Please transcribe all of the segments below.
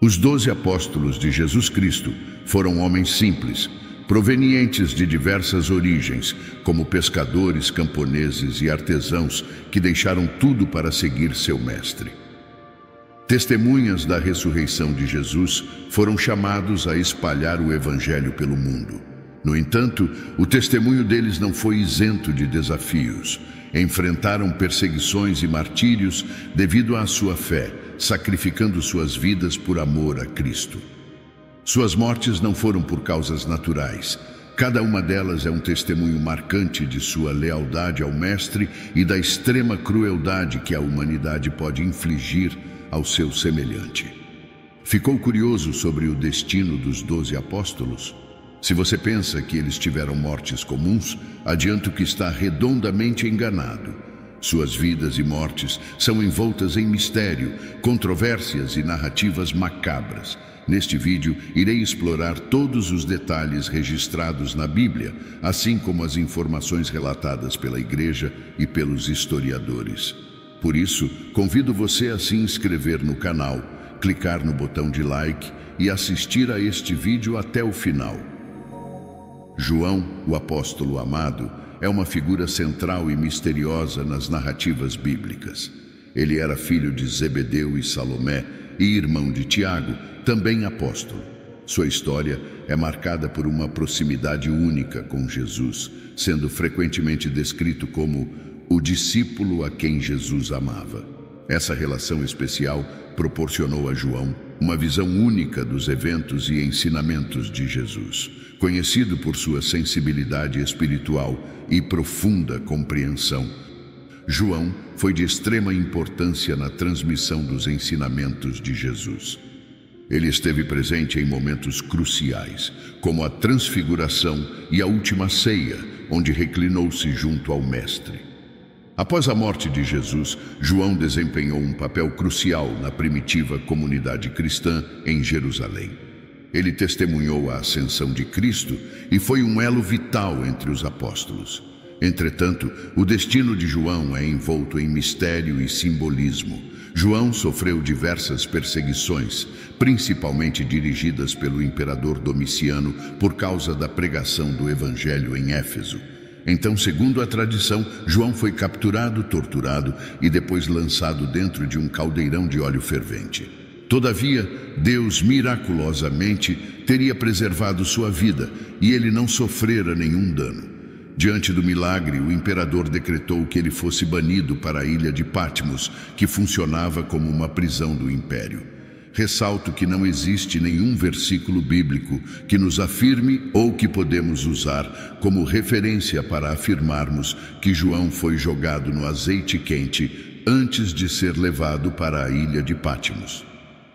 Os 12 apóstolos de Jesus Cristo foram homens simples, provenientes de diversas origens, como pescadores, camponeses e artesãos que deixaram tudo para seguir seu mestre. Testemunhas da ressurreição de Jesus, foram chamados a espalhar o Evangelho pelo mundo. No entanto, o testemunho deles não foi isento de desafios. Enfrentaram perseguições e martírios devido à sua fé, sacrificando suas vidas por amor a Cristo. Suas mortes não foram por causas naturais. Cada uma delas é um testemunho marcante de sua lealdade ao Mestre e da extrema crueldade que a humanidade pode infligir ao seu semelhante. Ficou curioso sobre o destino dos 12 apóstolos? Se você pensa que eles tiveram mortes comuns, adianto que está redondamente enganado. Suas vidas e mortes são envoltas em mistério, controvérsias e narrativas macabras. Neste vídeo, irei explorar todos os detalhes registrados na Bíblia, assim como as informações relatadas pela Igreja e pelos historiadores. Por isso, convido você a se inscrever no canal, clicar no botão de like e assistir a este vídeo até o final. João, o apóstolo amado, é uma figura central e misteriosa nas narrativas bíblicas. Ele era filho de Zebedeu e Salomé e irmão de Tiago, também apóstolo. Sua história é marcada por uma proximidade única com Jesus, sendo frequentemente descrito como o discípulo a quem Jesus amava. Essa relação especial proporcionou a João uma visão única dos eventos e ensinamentos de Jesus. Conhecido por sua sensibilidade espiritual e profunda compreensão, João foi de extrema importância na transmissão dos ensinamentos de Jesus. Ele esteve presente em momentos cruciais, como a transfiguração e a última ceia, onde reclinou-se junto ao Mestre. Após a morte de Jesus, João desempenhou um papel crucial na primitiva comunidade cristã em Jerusalém. Ele testemunhou a ascensão de Cristo e foi um elo vital entre os apóstolos. Entretanto, o destino de João é envolto em mistério e simbolismo. João sofreu diversas perseguições, principalmente dirigidas pelo imperador Domiciano por causa da pregação do Evangelho em Éfeso. Então, segundo a tradição, João foi capturado, torturado e depois lançado dentro de um caldeirão de óleo fervente. Todavia, Deus miraculosamente teria preservado sua vida e ele não sofrera nenhum dano. Diante do milagre, o imperador decretou que ele fosse banido para a ilha de Patmos, que funcionava como uma prisão do império. Ressalto que não existe nenhum versículo bíblico que nos afirme ou que podemos usar como referência para afirmarmos que João foi jogado no azeite quente antes de ser levado para a ilha de Patmos.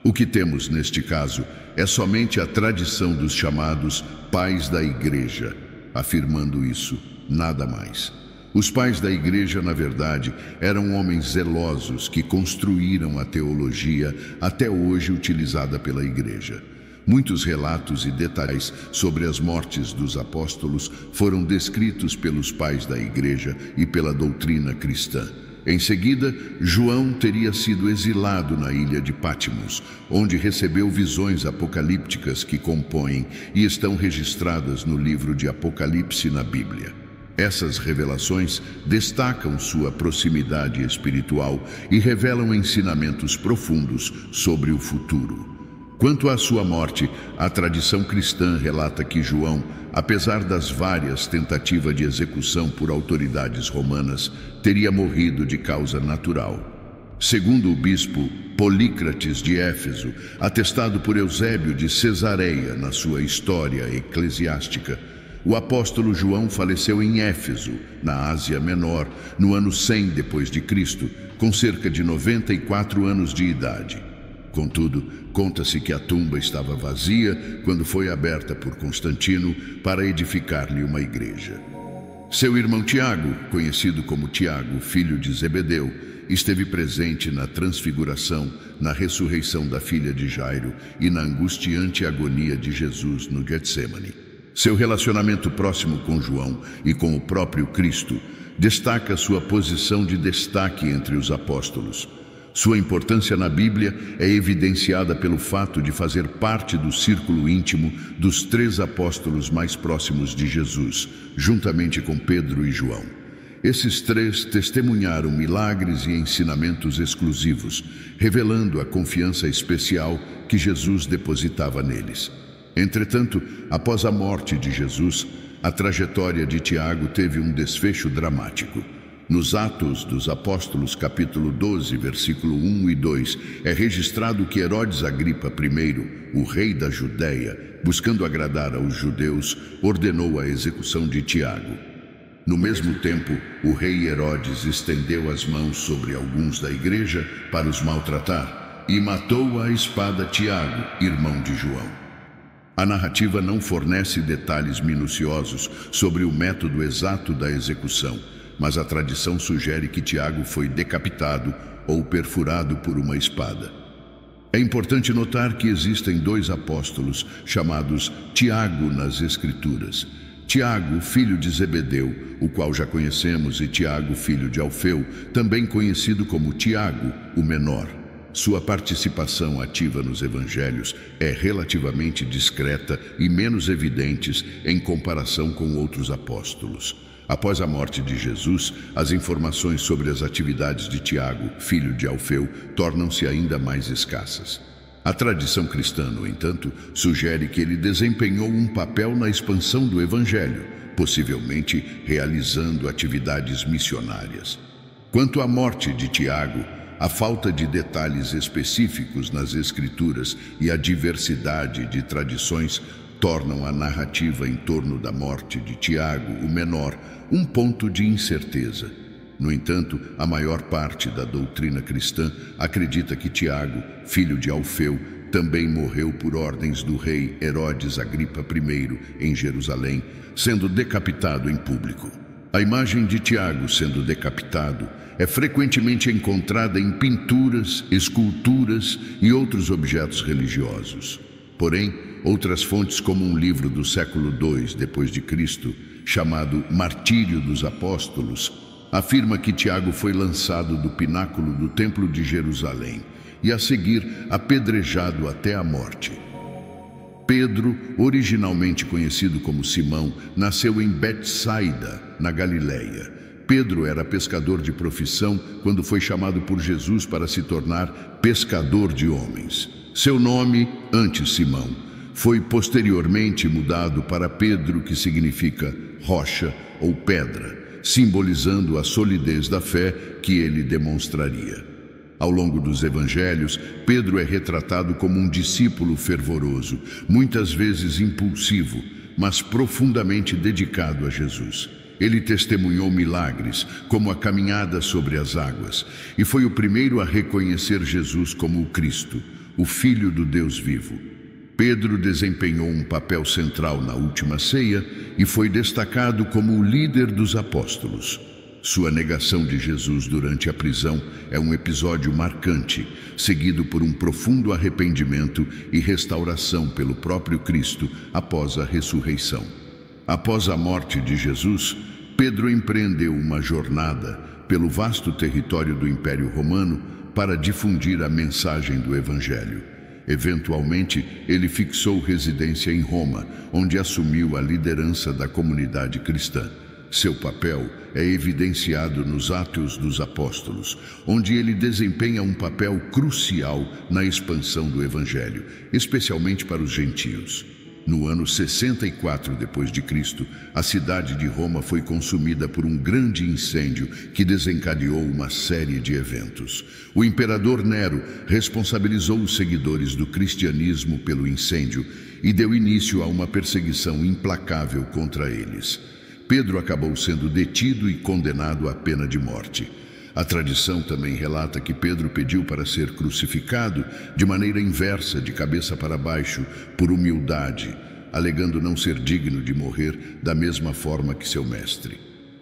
O que temos neste caso é somente a tradição dos chamados pais da Igreja, afirmando isso, nada mais. Os pais da Igreja, na verdade, eram homens zelosos que construíram a teologia até hoje utilizada pela Igreja. Muitos relatos e detalhes sobre as mortes dos apóstolos foram descritos pelos pais da Igreja e pela doutrina cristã. Em seguida, João teria sido exilado na ilha de Patmos, onde recebeu visões apocalípticas que compõem e estão registradas no livro de Apocalipse na Bíblia. Essas revelações destacam sua proximidade espiritual e revelam ensinamentos profundos sobre o futuro. Quanto à sua morte, a tradição cristã relata que João, apesar das várias tentativas de execução por autoridades romanas, teria morrido de causa natural. Segundo o bispo Polícrates de Éfeso, atestado por Eusébio de Cesareia na sua História Eclesiástica, o apóstolo João faleceu em Éfeso, na Ásia Menor, no ano 100 depois de Cristo, com cerca de 94 anos de idade. Contudo, conta-se que a tumba estava vazia quando foi aberta por Constantino para edificar-lhe uma igreja. Seu irmão Tiago, conhecido como Tiago, filho de Zebedeu, esteve presente na transfiguração, na ressurreição da filha de Jairo e na angustiante agonia de Jesus no Getsêmani. Seu relacionamento próximo com João e com o próprio Cristo destaca sua posição de destaque entre os apóstolos. Sua importância na Bíblia é evidenciada pelo fato de fazer parte do círculo íntimo dos 3 apóstolos mais próximos de Jesus, juntamente com Pedro e João. Esses 3 testemunharam milagres e ensinamentos exclusivos, revelando a confiança especial que Jesus depositava neles. Entretanto, após a morte de Jesus, a trajetória de Tiago teve um desfecho dramático. Nos Atos dos Apóstolos, capítulo 12, versículo 1 e 2, é registrado que Herodes Agripa I, o rei da Judéia, buscando agradar aos judeus, ordenou a execução de Tiago. No mesmo tempo, o rei Herodes estendeu as mãos sobre alguns da igreja para os maltratar e matou à espada Tiago, irmão de João. A narrativa não fornece detalhes minuciosos sobre o método exato da execução, mas a tradição sugere que Tiago foi decapitado ou perfurado por uma espada. É importante notar que existem 2 apóstolos chamados Tiago nas Escrituras. Tiago, filho de Zebedeu, o qual já conhecemos, e Tiago, filho de Alfeu, também conhecido como Tiago, o menor. Sua participação ativa nos evangelhos é relativamente discreta e menos evidente em comparação com outros apóstolos. Após a morte de Jesus, as informações sobre as atividades de Tiago, filho de Alfeu, tornam-se ainda mais escassas. A tradição cristã, no entanto, sugere que ele desempenhou um papel na expansão do Evangelho, possivelmente realizando atividades missionárias. Quanto à morte de Tiago, a falta de detalhes específicos nas Escrituras e a diversidade de tradições tornam a narrativa em torno da morte de Tiago, o menor, um ponto de incerteza. No entanto, a maior parte da doutrina cristã acredita que Tiago, filho de Alfeu, também morreu por ordens do rei Herodes Agripa I em Jerusalém, sendo decapitado em público. A imagem de Tiago sendo decapitado é frequentemente encontrada em pinturas, esculturas e outros objetos religiosos. Porém, outras fontes, como um livro do século II depois de Cristo, chamado Martírio dos Apóstolos, afirma que Tiago foi lançado do pináculo do Templo de Jerusalém e a seguir apedrejado até a morte. Pedro, originalmente conhecido como Simão, nasceu em Betsaida, na Galileia. Pedro era pescador de profissão quando foi chamado por Jesus para se tornar pescador de homens. Seu nome, antes Simão, foi posteriormente mudado para Pedro, que significa rocha ou pedra, simbolizando a solidez da fé que ele demonstraria. Ao longo dos evangelhos, Pedro é retratado como um discípulo fervoroso, muitas vezes impulsivo, mas profundamente dedicado a Jesus. Ele testemunhou milagres, como a caminhada sobre as águas, e foi o primeiro a reconhecer Jesus como o Cristo, o Filho do Deus vivo. Pedro desempenhou um papel central na última ceia e foi destacado como o líder dos apóstolos. Sua negação de Jesus durante a prisão é um episódio marcante, seguido por um profundo arrependimento e restauração pelo próprio Cristo após a ressurreição. Após a morte de Jesus, Pedro empreendeu uma jornada pelo vasto território do Império Romano para difundir a mensagem do Evangelho. Eventualmente, ele fixou residência em Roma, onde assumiu a liderança da comunidade cristã. Seu papel é evidenciado nos Atos dos Apóstolos, onde ele desempenha um papel crucial na expansão do Evangelho, especialmente para os gentios. No ano 64 d.C., a cidade de Roma foi consumida por um grande incêndio que desencadeou uma série de eventos. O imperador Nero responsabilizou os seguidores do cristianismo pelo incêndio e deu início a uma perseguição implacável contra eles. Pedro acabou sendo detido e condenado à pena de morte. A tradição também relata que Pedro pediu para ser crucificado de maneira inversa, de cabeça para baixo, por humildade, alegando não ser digno de morrer da mesma forma que seu mestre.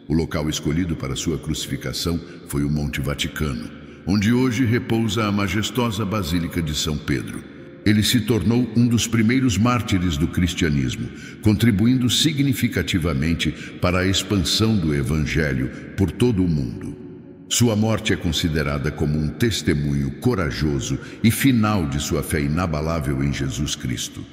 O local escolhido para sua crucificação foi o Monte Vaticano, onde hoje repousa a majestosa Basílica de São Pedro. Ele se tornou um dos primeiros mártires do cristianismo, contribuindo significativamente para a expansão do Evangelho por todo o mundo. Sua morte é considerada como um testemunho corajoso e final de sua fé inabalável em Jesus Cristo.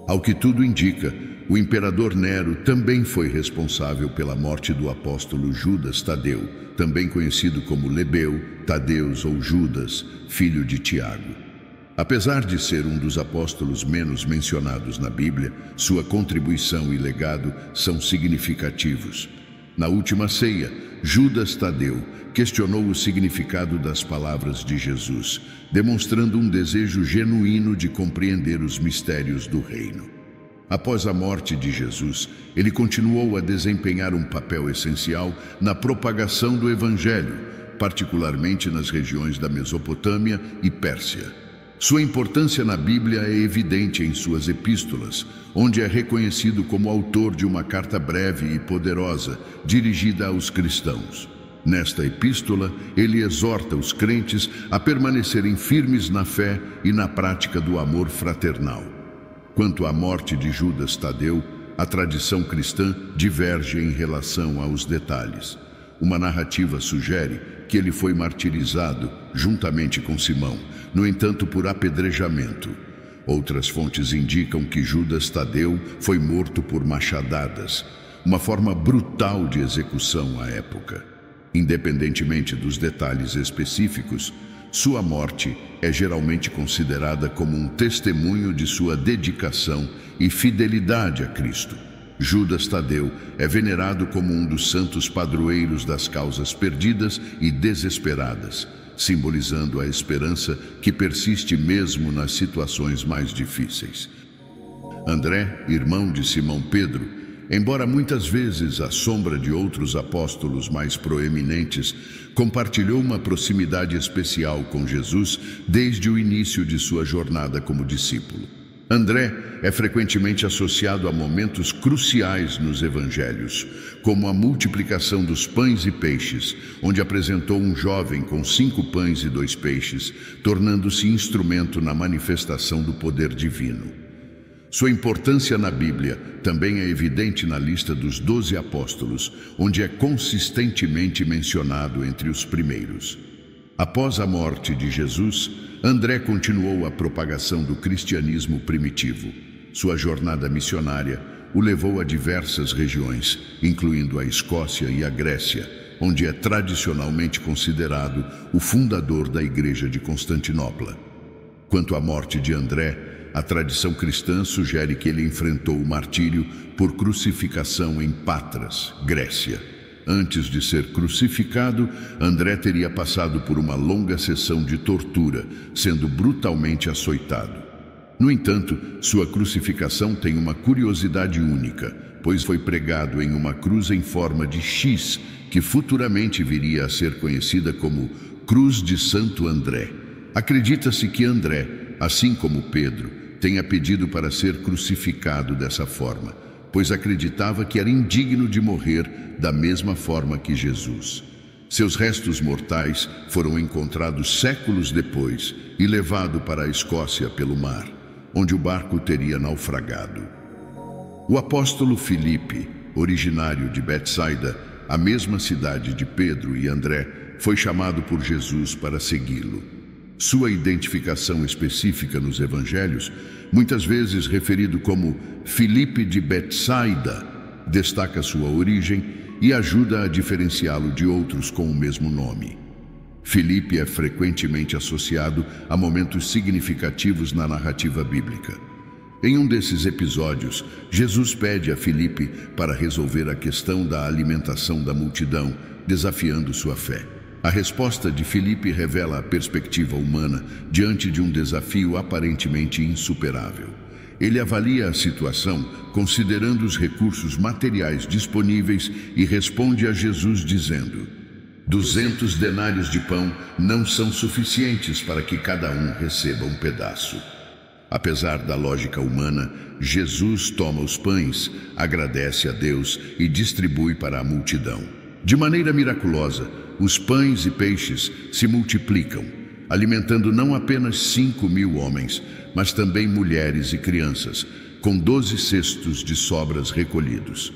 Ao que tudo indica, o imperador Nero também foi responsável pela morte do apóstolo Judas Tadeu, também conhecido como Lebeu, Tadeus ou Judas, filho de Tiago. Apesar de ser um dos apóstolos menos mencionados na Bíblia, sua contribuição e legado são significativos. Na última ceia, Judas Tadeu questionou o significado das palavras de Jesus, demonstrando um desejo genuíno de compreender os mistérios do reino. Após a morte de Jesus, ele continuou a desempenhar um papel essencial na propagação do Evangelho, particularmente nas regiões da Mesopotâmia e Pérsia. Sua importância na Bíblia é evidente em suas epístolas, onde é reconhecido como autor de uma carta breve e poderosa, dirigida aos cristãos. Nesta epístola, ele exorta os crentes a permanecerem firmes na fé e na prática do amor fraternal. Quanto à morte de Judas Tadeu, a tradição cristã diverge em relação aos detalhes. Uma narrativa sugere que ele foi martirizado juntamente com Simão, no entanto por apedrejamento. Outras fontes indicam que Judas Tadeu foi morto por machadadas, uma forma brutal de execução à época. Independentemente dos detalhes específicos, sua morte é geralmente considerada como um testemunho de sua dedicação e fidelidade a Cristo. Judas Tadeu é venerado como um dos santos padroeiros das causas perdidas e desesperadas, simbolizando a esperança que persiste mesmo nas situações mais difíceis. André, irmão de Simão Pedro, embora muitas vezes à sombra de outros apóstolos mais proeminentes, compartilhou uma proximidade especial com Jesus desde o início de sua jornada como discípulo. André é frequentemente associado a momentos cruciais nos evangelhos, como a multiplicação dos pães e peixes, onde apresentou um jovem com 5 pães e 2 peixes, tornando-se instrumento na manifestação do poder divino. Sua importância na Bíblia também é evidente na lista dos 12 apóstolos, onde é consistentemente mencionado entre os primeiros. Após a morte de Jesus, André continuou a propagação do cristianismo primitivo. Sua jornada missionária o levou a diversas regiões, incluindo a Escócia e a Grécia, onde é tradicionalmente considerado o fundador da Igreja de Constantinopla. Quanto à morte de André, a tradição cristã sugere que ele enfrentou o martírio por crucificação em Patras, Grécia. Antes de ser crucificado, André teria passado por uma longa sessão de tortura, sendo brutalmente açoitado. No entanto, sua crucificação tem uma curiosidade única, pois foi pregado em uma cruz em forma de X, que futuramente viria a ser conhecida como Cruz de Santo André. Acredita-se que André, assim como Pedro, tenha pedido para ser crucificado dessa forma, pois acreditava que era indigno de morrer da mesma forma que Jesus. Seus restos mortais foram encontrados séculos depois e levados para a Escócia pelo mar, onde o barco teria naufragado. O apóstolo Filipe, originário de Betsaida, a mesma cidade de Pedro e André, foi chamado por Jesus para segui-lo. Sua identificação específica nos evangelhos, muitas vezes referido como Filipe de Betsaida, destaca sua origem e ajuda a diferenciá-lo de outros com o mesmo nome. Filipe é frequentemente associado a momentos significativos na narrativa bíblica. Em um desses episódios, Jesus pede a Filipe para resolver a questão da alimentação da multidão, desafiando sua fé. A resposta de Filipe revela a perspectiva humana diante de um desafio aparentemente insuperável. Ele avalia a situação considerando os recursos materiais disponíveis e responde a Jesus dizendo: 200 denários de pão não são suficientes para que cada um receba um pedaço. Apesar da lógica humana, Jesus toma os pães, agradece a Deus e distribui para a multidão. De maneira miraculosa, os pães e peixes se multiplicam, alimentando não apenas 5.000 homens, mas também mulheres e crianças, com 12 cestos de sobras recolhidos.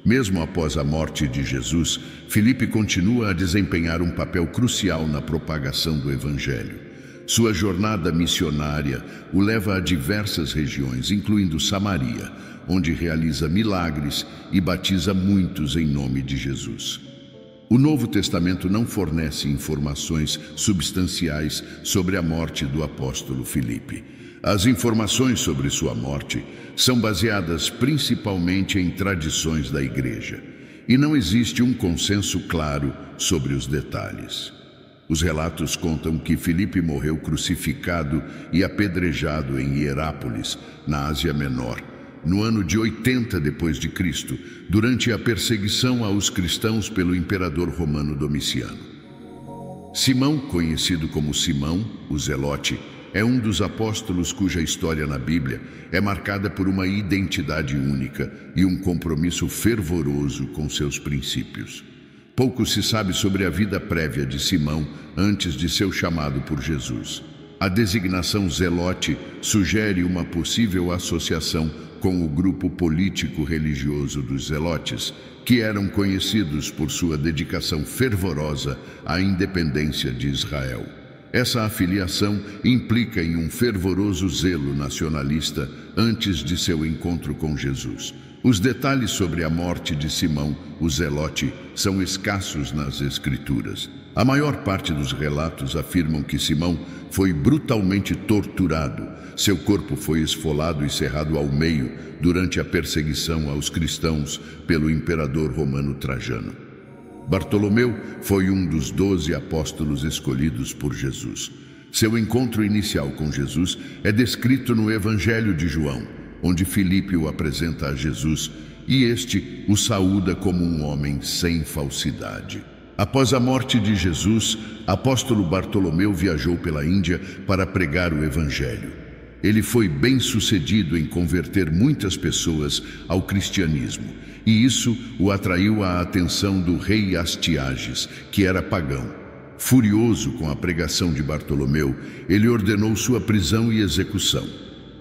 Mesmo após a morte de Jesus, Filipe continua a desempenhar um papel crucial na propagação do Evangelho. Sua jornada missionária o leva a diversas regiões, incluindo Samaria, onde realiza milagres e batiza muitos em nome de Jesus. O Novo Testamento não fornece informações substanciais sobre a morte do apóstolo Filipe. As informações sobre sua morte são baseadas principalmente em tradições da Igreja, e não existe um consenso claro sobre os detalhes. Os relatos contam que Filipe morreu crucificado e apedrejado em Hierápolis, na Ásia Menor, no ano de 80 d.C., durante a perseguição aos cristãos pelo imperador romano Domiciano. Simão, conhecido como Simão, o Zelote, é um dos apóstolos cuja história na Bíblia é marcada por uma identidade única e um compromisso fervoroso com seus princípios. Pouco se sabe sobre a vida prévia de Simão antes de seu chamado por Jesus. A designação Zelote sugere uma possível associação com o grupo político-religioso dos Zelotes, que eram conhecidos por sua dedicação fervorosa à independência de Israel. Essa afiliação implica em um fervoroso zelo nacionalista antes de seu encontro com Jesus. Os detalhes sobre a morte de Simão, o Zelote, são escassos nas Escrituras. A maior parte dos relatos afirmam que Simão foi brutalmente torturado. Seu corpo foi esfolado e cerrado ao meio durante a perseguição aos cristãos pelo imperador romano Trajano. Bartolomeu foi um dos 12 apóstolos escolhidos por Jesus. Seu encontro inicial com Jesus é descrito no Evangelho de João, onde Filipe o apresenta a Jesus e este o saúda como um homem sem falsidade. Após a morte de Jesus, apóstolo Bartolomeu viajou pela Índia para pregar o Evangelho. Ele foi bem-sucedido em converter muitas pessoas ao cristianismo, e isso o atraiu à atenção do rei Astiages, que era pagão. Furioso com a pregação de Bartolomeu, ele ordenou sua prisão e execução.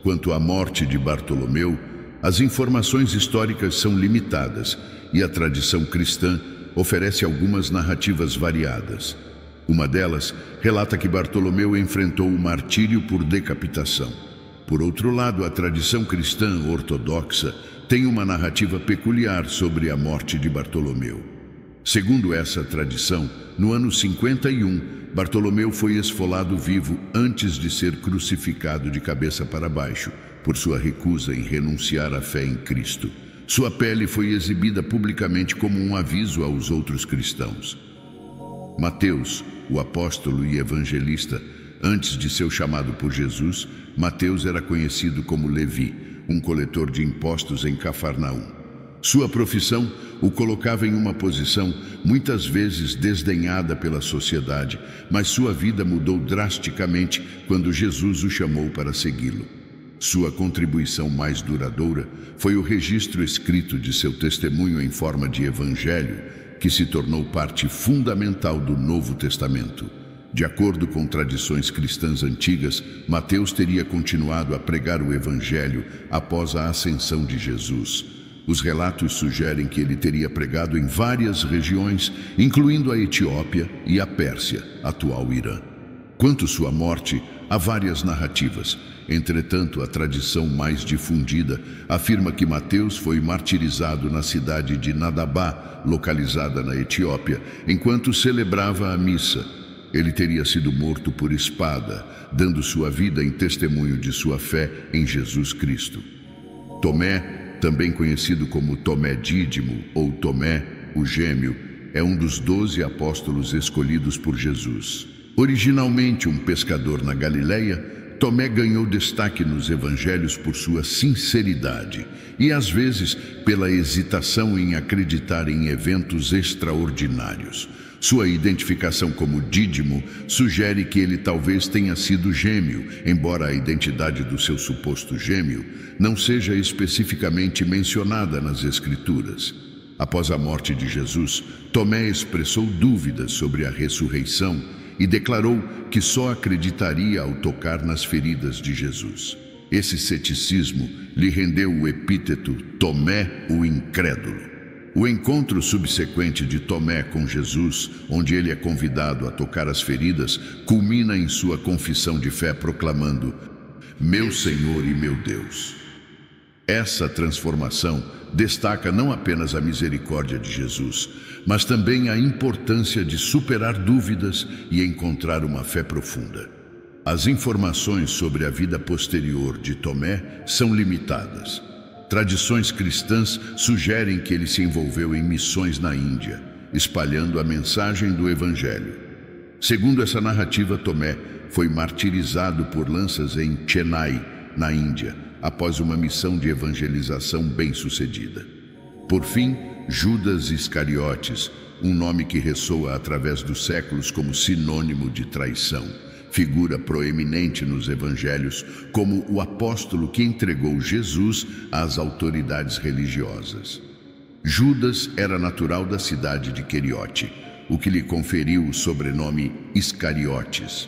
Quanto à morte de Bartolomeu, as informações históricas são limitadas e a tradição cristã oferece algumas narrativas variadas. Uma delas relata que Bartolomeu enfrentou o martírio por decapitação. Por outro lado, a tradição cristã ortodoxa tem uma narrativa peculiar sobre a morte de Bartolomeu. Segundo essa tradição, no ano 51, Bartolomeu foi esfolado vivo antes de ser crucificado de cabeça para baixo, por sua recusa em renunciar à fé em Cristo. Sua pele foi exibida publicamente como um aviso aos outros cristãos. Mateus, o apóstolo e evangelista, antes de seu chamado por Jesus, Mateus era conhecido como Levi, um coletor de impostos em Cafarnaum. Sua profissão o colocava em uma posição muitas vezes desdenhada pela sociedade, mas sua vida mudou drasticamente quando Jesus o chamou para segui-lo. Sua contribuição mais duradoura foi o registro escrito de seu testemunho em forma de evangelho, que se tornou parte fundamental do Novo Testamento. De acordo com tradições cristãs antigas, Mateus teria continuado a pregar o evangelho após a ascensão de Jesus. Os relatos sugerem que ele teria pregado em várias regiões, incluindo a Etiópia e a Pérsia, atual Irã. Quanto sua morte, há várias narrativas. Entretanto, a tradição mais difundida afirma que Mateus foi martirizado na cidade de Nadabá, localizada na Etiópia, enquanto celebrava a missa. Ele teria sido morto por espada, dando sua vida em testemunho de sua fé em Jesus Cristo. Tomé, também conhecido como Tomé Dídimo ou Tomé, o Gêmeo, é um dos 12 apóstolos escolhidos por Jesus. Originalmente um pescador na Galileia, Tomé ganhou destaque nos evangelhos por sua sinceridade e, às vezes, pela hesitação em acreditar em eventos extraordinários. Sua identificação como Dídimo sugere que ele talvez tenha sido gêmeo, embora a identidade do seu suposto gêmeo não seja especificamente mencionada nas Escrituras. Após a morte de Jesus, Tomé expressou dúvidas sobre a ressurreição e declarou que só acreditaria ao tocar nas feridas de Jesus. Esse ceticismo lhe rendeu o epíteto Tomé o Incrédulo. O encontro subsequente de Tomé com Jesus, onde ele é convidado a tocar as feridas, culmina em sua confissão de fé proclamando: "Meu Senhor e meu Deus." Essa transformação destaca não apenas a misericórdia de Jesus, mas também a importância de superar dúvidas e encontrar uma fé profunda. As informações sobre a vida posterior de Tomé são limitadas. Tradições cristãs sugerem que ele se envolveu em missões na Índia, espalhando a mensagem do Evangelho. Segundo essa narrativa, Tomé foi martirizado por lanças em Chennai, na Índia, após uma missão de evangelização bem-sucedida. Por fim, Judas Iscariotes, um nome que ressoa através dos séculos como sinônimo de traição, figura proeminente nos evangelhos como o apóstolo que entregou Jesus às autoridades religiosas. Judas era natural da cidade de Queriote, o que lhe conferiu o sobrenome Iscariotes.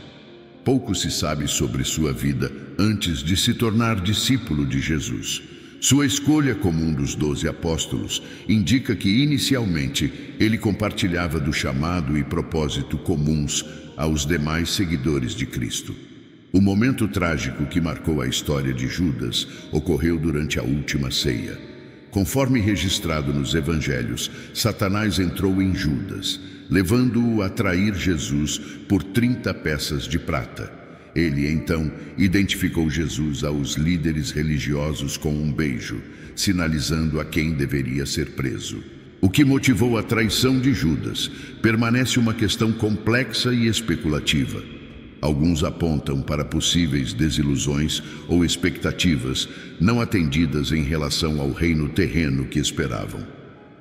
Pouco se sabe sobre sua vida antes de se tornar discípulo de Jesus. Sua escolha como um dos 12 apóstolos indica que, inicialmente, ele compartilhava do chamado e propósito comuns aos demais seguidores de Cristo. O momento trágico que marcou a história de Judas ocorreu durante a última ceia. Conforme registrado nos evangelhos, Satanás entrou em Judas, levando-o a trair Jesus por 30 peças de prata. Ele, então, identificou Jesus aos líderes religiosos com um beijo, sinalizando a quem deveria ser preso. O que motivou a traição de Judas permanece uma questão complexa e especulativa. Alguns apontam para possíveis desilusões ou expectativas não atendidas em relação ao reino terreno que esperavam.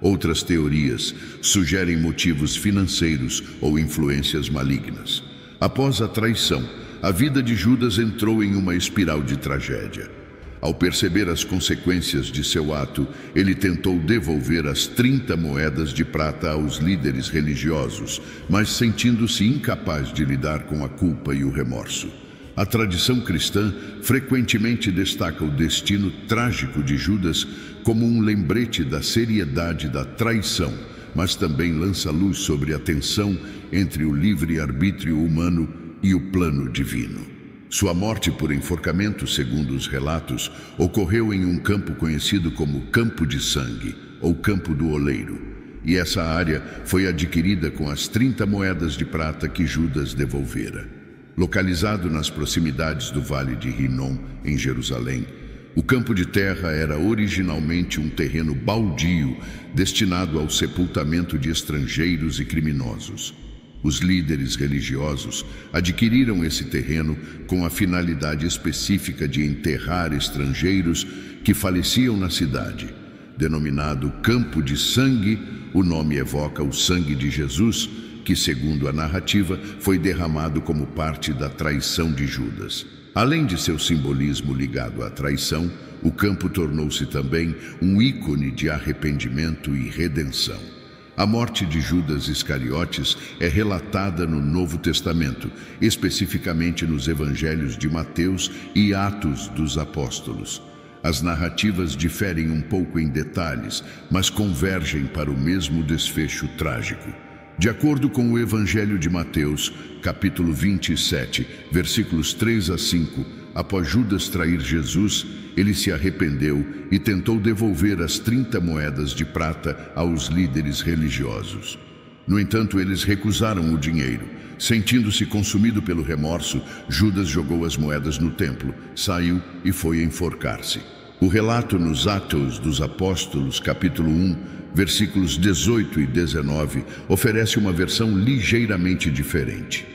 Outras teorias sugerem motivos financeiros ou influências malignas. Após a traição, a vida de Judas entrou em uma espiral de tragédia. Ao perceber as consequências de seu ato, ele tentou devolver as 30 moedas de prata aos líderes religiosos, mas sentindo-se incapaz de lidar com a culpa e o remorso. A tradição cristã frequentemente destaca o destino trágico de Judas como um lembrete da seriedade da traição, mas também lança luz sobre a tensão entre o livre-arbítrio humano e o plano divino. Sua morte por enforcamento, segundo os relatos, ocorreu em um campo conhecido como Campo de Sangue, ou Campo do Oleiro, e essa área foi adquirida com as 30 moedas de prata que Judas devolvera. Localizado nas proximidades do Vale de Rinom, em Jerusalém, o campo de terra era originalmente um terreno baldio destinado ao sepultamento de estrangeiros e criminosos. Os líderes religiosos adquiriram esse terreno com a finalidade específica de enterrar estrangeiros que faleciam na cidade. Denominado Campo de Sangue, o nome evoca o sangue de Jesus, que, segundo a narrativa, foi derramado como parte da traição de Judas. Além de seu simbolismo ligado à traição, o campo tornou-se também um ícone de arrependimento e redenção. A morte de Judas Iscariotes é relatada no Novo Testamento, especificamente nos evangelhos de Mateus e Atos dos Apóstolos. As narrativas diferem um pouco em detalhes, mas convergem para o mesmo desfecho trágico. De acordo com o Evangelho de Mateus, capítulo 27, versículos 3 a 5, após Judas trair Jesus, ele se arrependeu e tentou devolver as 30 moedas de prata aos líderes religiosos. No entanto, eles recusaram o dinheiro. Sentindo-se consumido pelo remorso, Judas jogou as moedas no templo, saiu e foi enforcar-se. O relato nos Atos dos Apóstolos, capítulo 1, versículos 18 e 19, oferece uma versão ligeiramente diferente.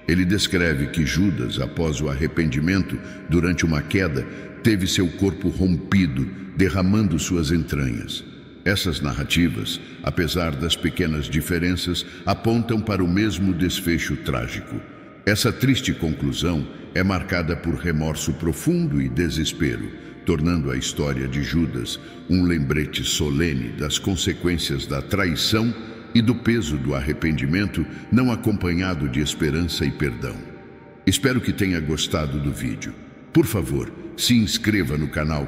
Ele descreve que Judas, após o arrependimento, durante uma queda, teve seu corpo rompido, derramando suas entranhas. Essas narrativas, apesar das pequenas diferenças, apontam para o mesmo desfecho trágico. Essa triste conclusão é marcada por remorso profundo e desespero, tornando a história de Judas um lembrete solene das consequências da traição e do peso do arrependimento não acompanhado de esperança e perdão. Espero que tenha gostado do vídeo. Por favor, se inscreva no canal,